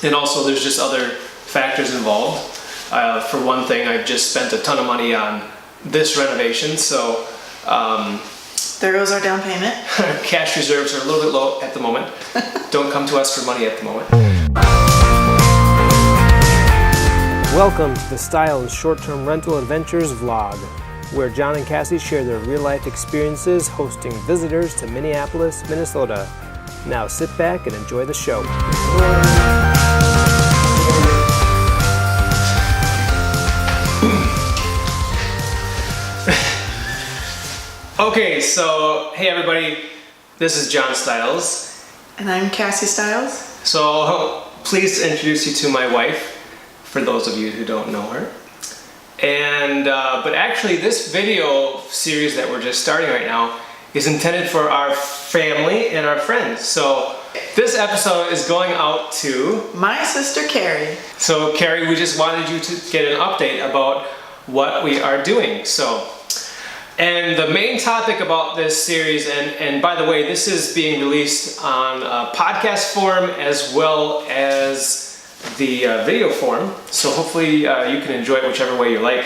And also there's just other factors involved. For one thing, I've just spent a ton of money on this renovation, so there goes our down payment. Cash reserves are a little bit low at the moment. Don't come to us for money at the moment. Welcome to the Stiles Short-Term Rental Adventures vlog, where John and Cassie share their real-life experiences hosting visitors to Minneapolis, Minnesota. Now sit back and enjoy the show. Okay, so hey everybody, this is John Stiles. And I'm Cassie Stiles. So pleased to introduce you to my wife, for those of you who don't know her. And but actually this video series that we're just starting right now is intended for our family and our friends. So this episode is going out to my sister Carrie. So Carrie, we just wanted you to get an update about what we are doing. And the main topic about this series, and by the way, this is being released on podcast form as well as the video form, so hopefully you can enjoy it whichever way you like.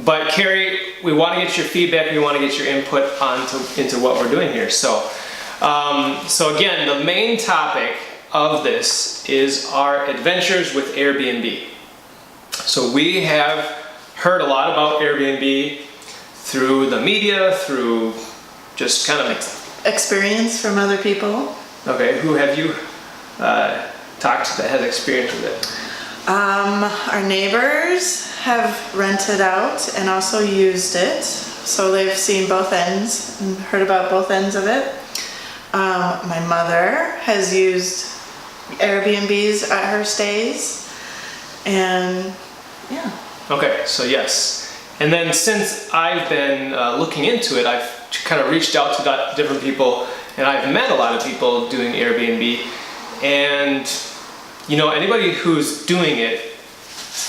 But Carrie, we want to get your feedback, we want to get your input into what we're doing here. So again, the main topic of this is our adventures with Airbnb. So we have heard a lot about Airbnb through the media, through just kind of experience from other people. Okay, who have you talked to that has experience with it? Our neighbors have rented out and also used it, so they've seen both ends and heard about both ends of it. My mother has used Airbnbs at her stays, and yeah. Okay, so yes. And then since I've been looking into it, I've kind of reached out to different people, and I've met a lot of people doing Airbnb. And you know, anybody who's doing it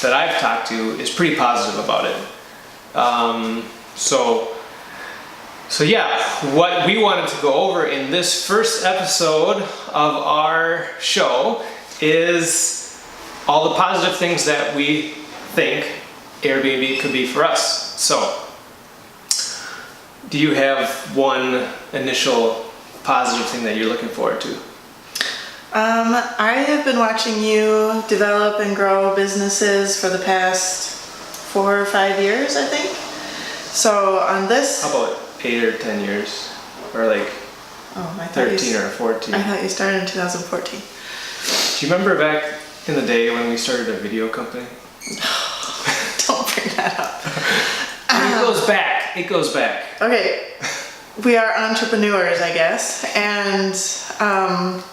that I've talked to is pretty positive about it. So yeah, what we wanted to go over in this first episode of our show is all the positive things that we think Airbnb could be for us. So, do you have one initial positive thing that you're looking forward to? I have been watching you develop and grow businesses for the past 4 or 5 years, I think. So on this... How about 8 or 10 years? Or like 13 or 14? I thought you started in 2014. Do you remember back in the day when we started a video company? Don't bring that up. It goes back. Okay. We are entrepreneurs, I guess, and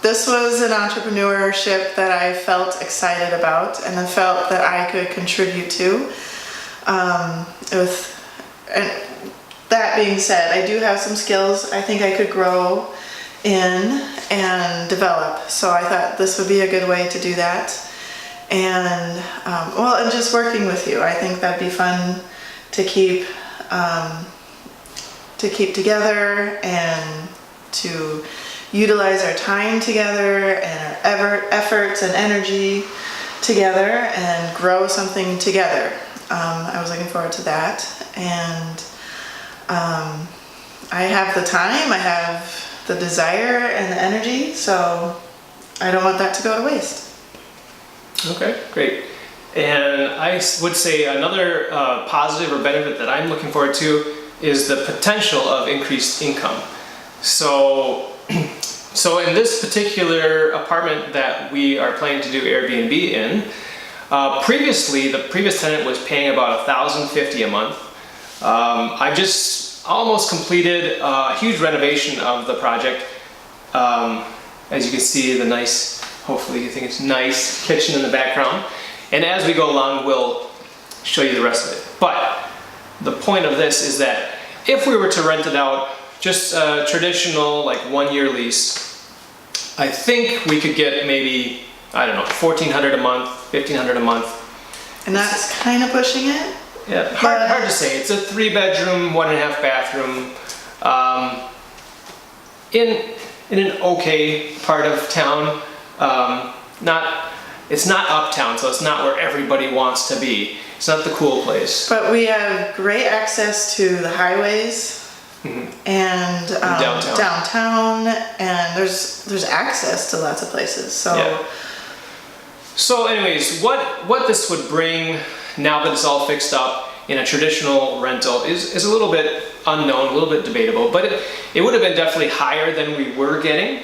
this was an entrepreneurship that I felt excited about and I felt that I could contribute to. And that being said, I do have some skills I think I could grow in and develop, so I thought this would be a good way to do that. And and just working with you, I think that'd be fun to keep together and to utilize our time together and our efforts and energy together and grow something together. I was looking forward to that, and I have the time, I have the desire and the energy, so I don't want that to go to waste. Okay, great. And I would say another positive or benefit that I'm looking forward to is the potential of increased income. So in this particular apartment that we are planning to do Airbnb in, previously the previous tenant was paying about $1,050 a month. I've just almost completed a huge renovation of the project. As you can see, the nice, hopefully you think it's nice, kitchen in the background. And as we go along, we'll show you the rest of it. But the point of this is that if we were to rent it out, just a traditional like 1-year lease, I think we could get maybe, I don't know, $1,400 a month, $1,500 a month. And that's kind of pushing it? Yeah, hard to say. It's a 3-bedroom, 1.5 bathroom, in an okay part of town. Not it's not uptown, so it's not where everybody wants to be. It's not the cool place. But we have great access to the highways and downtown, and there's access to lots of places. So, yeah. So anyways, what this would bring now that it's all fixed up in a traditional rental is a little bit unknown, a little bit debatable, but it would have been definitely higher than we were getting.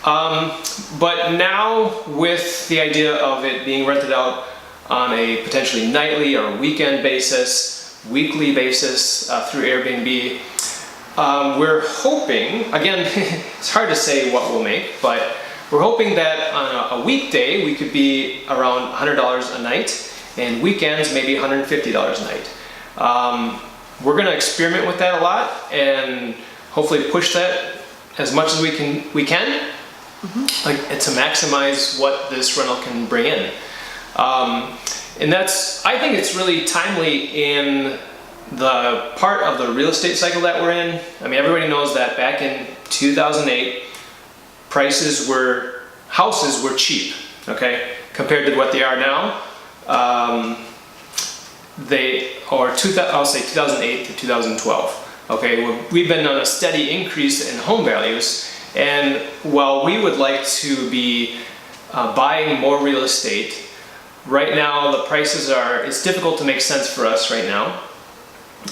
But now with the idea of it being rented out on a potentially nightly or weekend basis, weekly basis through Airbnb, we're hoping, again, it's hard to say what we'll make, but we're hoping that on a weekday we could be around $100 a night, and weekends maybe $150 a night. We're going to experiment with that a lot and hopefully push that as much as we can, like to maximize what this rental can bring in. And I think it's really timely in the part of the real estate cycle that we're in. I mean, everybody knows that back in 2008, houses were cheap, okay, compared to what they are now. I'll say 2008 to 2012. Okay, we've been on a steady increase in home values, and while we would like to be buying more real estate, right now the prices it's difficult to make sense for us right now,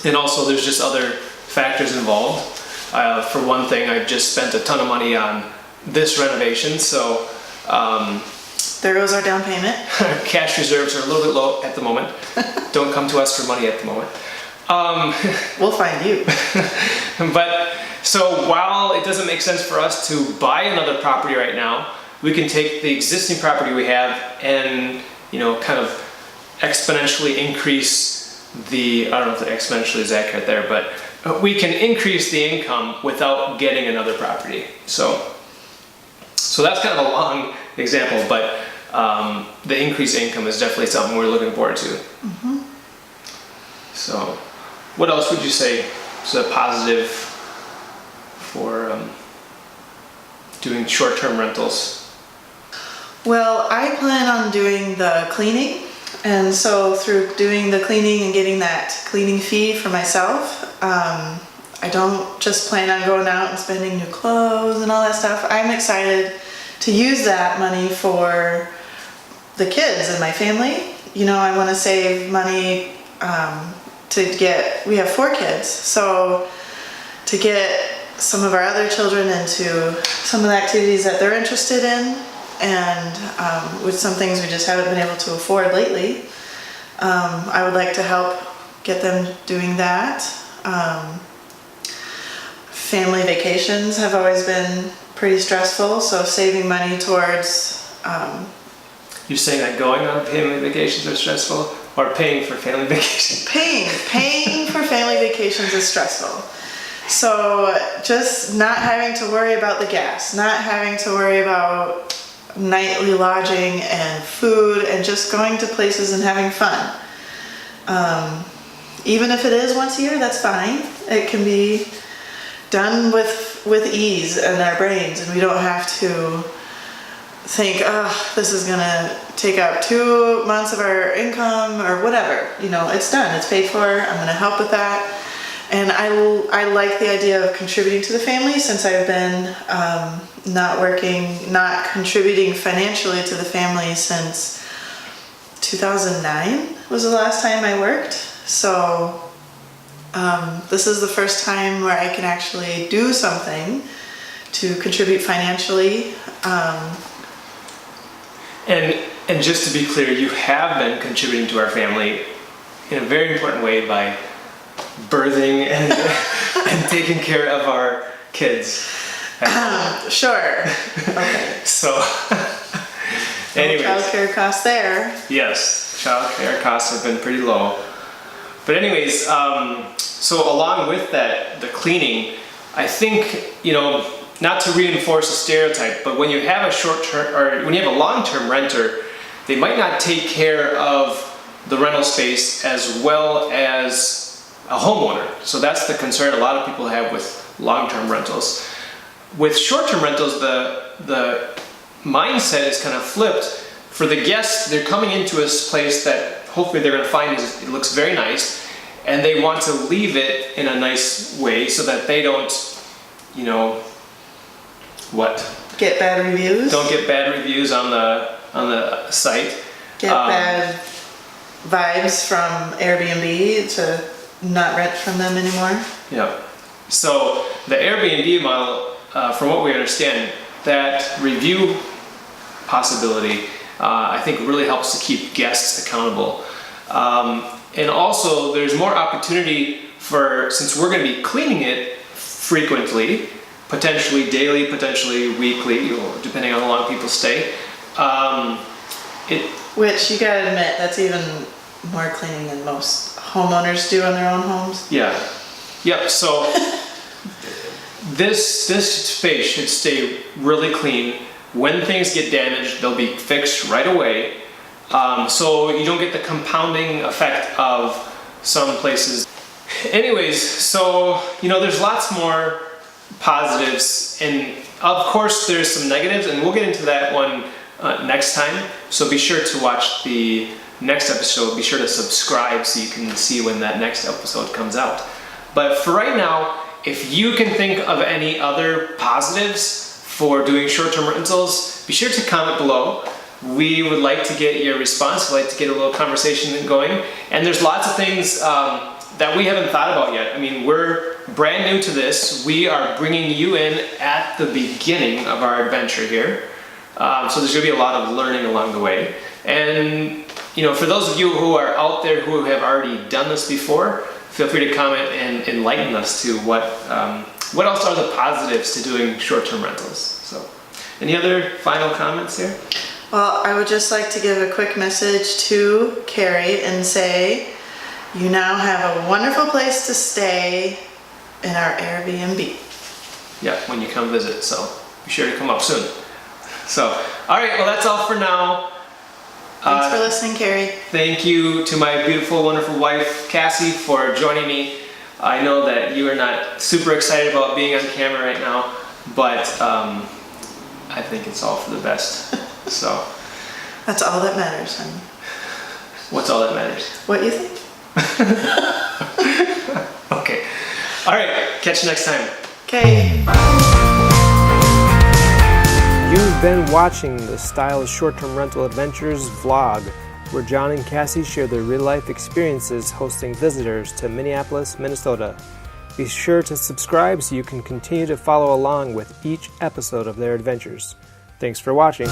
and also there's just other factors involved. For one thing, I've just spent a ton of money on this renovation, so there goes our down payment. Cash reserves are a little bit low at the moment. Don't come to us for money at the moment. We'll find you. But so while it doesn't make sense for us to buy another property right now, we can take the existing property we have and, kind of exponentially increase I don't know if the exponentially is accurate there, but we can increase the income without getting another property. So that's kind of a long example, but the increased income is definitely something we're looking forward to. So what else would you say is a positive for doing short-term rentals? Well, I plan on doing the cleaning, and so through doing the cleaning and getting that cleaning fee for myself, I don't just plan on going out and spending new clothes and all that stuff. I'm excited to use that money for the kids and my family. I want to save money we have 4 kids, so to get some of our other children into some of the activities that they're interested in, and with some things we just haven't been able to afford lately, I would like to help get them doing that. Family vacations have always been pretty stressful, so saving money towards... You're saying that going on family vacations are stressful, or paying for family vacations? Paying for family vacations is stressful. So just not having to worry about the gas, not having to worry about nightly lodging and food, and just going to places and having fun. Even if it is once a year, that's fine. It can be done with ease in our brains, and we don't have to think, this is gonna take up 2 months of our income or whatever. It's done, it's paid for, I'm gonna help with that. And I like the idea of contributing to the family, since I've been not contributing financially to the family since 2009 was the last time I worked. So this is the first time where I can actually do something to contribute financially. And just to be clear, you have been contributing to our family in a very important way by birthing and taking care of our kids. Sure. Okay. So, anyways. Childcare costs there. Yes, childcare costs have been pretty low. But anyways, so along with that, the cleaning, I think, not to reinforce a stereotype, but when you have a short-term, or when you have a long-term renter, they might not take care of the rental space as well as a homeowner. So that's the concern a lot of people have with long-term rentals. With short-term rentals, the mindset is kind of flipped for the guests, they're coming into a place that hopefully they're going to find it looks very nice, and they want to leave it in a nice way so that they don't, you know, what? Get bad reviews. Don't get bad reviews on the site. Get bad vibes from Airbnb to not rent from them anymore. Yeah. So the Airbnb model, from what we understand, that review possibility, I think really helps to keep guests accountable. And also there's more opportunity for, since we're going to be cleaning it frequently, potentially daily, potentially weekly, or depending on how long people stay. Which you gotta admit, that's even more cleaning than most homeowners do on their own homes. Yeah. Yep. So this space should stay really clean. When things get damaged, they'll be fixed right away. So you don't get the compounding effect of some places. Anyways, so you know, there's lots more positives, and of course there's some negatives, and we'll get into that one next time. So be sure to watch the next episode. Be sure to subscribe so you can see when that next episode comes out. But for right now, if you can think of any other positives for doing short-term rentals, be sure to comment below. We would like to get your response. We'd like to get a little conversation going. And there's lots of things that we haven't thought about yet. I mean, we're brand new to this. We are bringing you in at the beginning of our adventure here. So there's gonna be a lot of learning along the way. And you know, for those of you who are out there who have already done this before, feel free to comment and enlighten us to what else are the positives to doing short-term rentals. So, any other final comments here? Well, I would just like to give a quick message to Carrie and say, you now have a wonderful place to stay in our Airbnb. Yeah, when you come visit, so be sure to come up soon. So, all right, well, that's all for now. Thanks for listening, Carrie. Thank you to my beautiful, wonderful wife, Cassie, for joining me. I know that you are not super excited about being on camera right now, but I think it's all for the best. So that's all that matters, honey. What's all that matters? What you think? Okay. All right. Catch you next time. Okay. You've been watching the Stiles Short-Term Rental Adventures vlog, where John and Cassie share their real-life experiences hosting visitors to Minneapolis, Minnesota. Be sure to subscribe so you can continue to follow along with each episode of their adventures. Thanks for watching.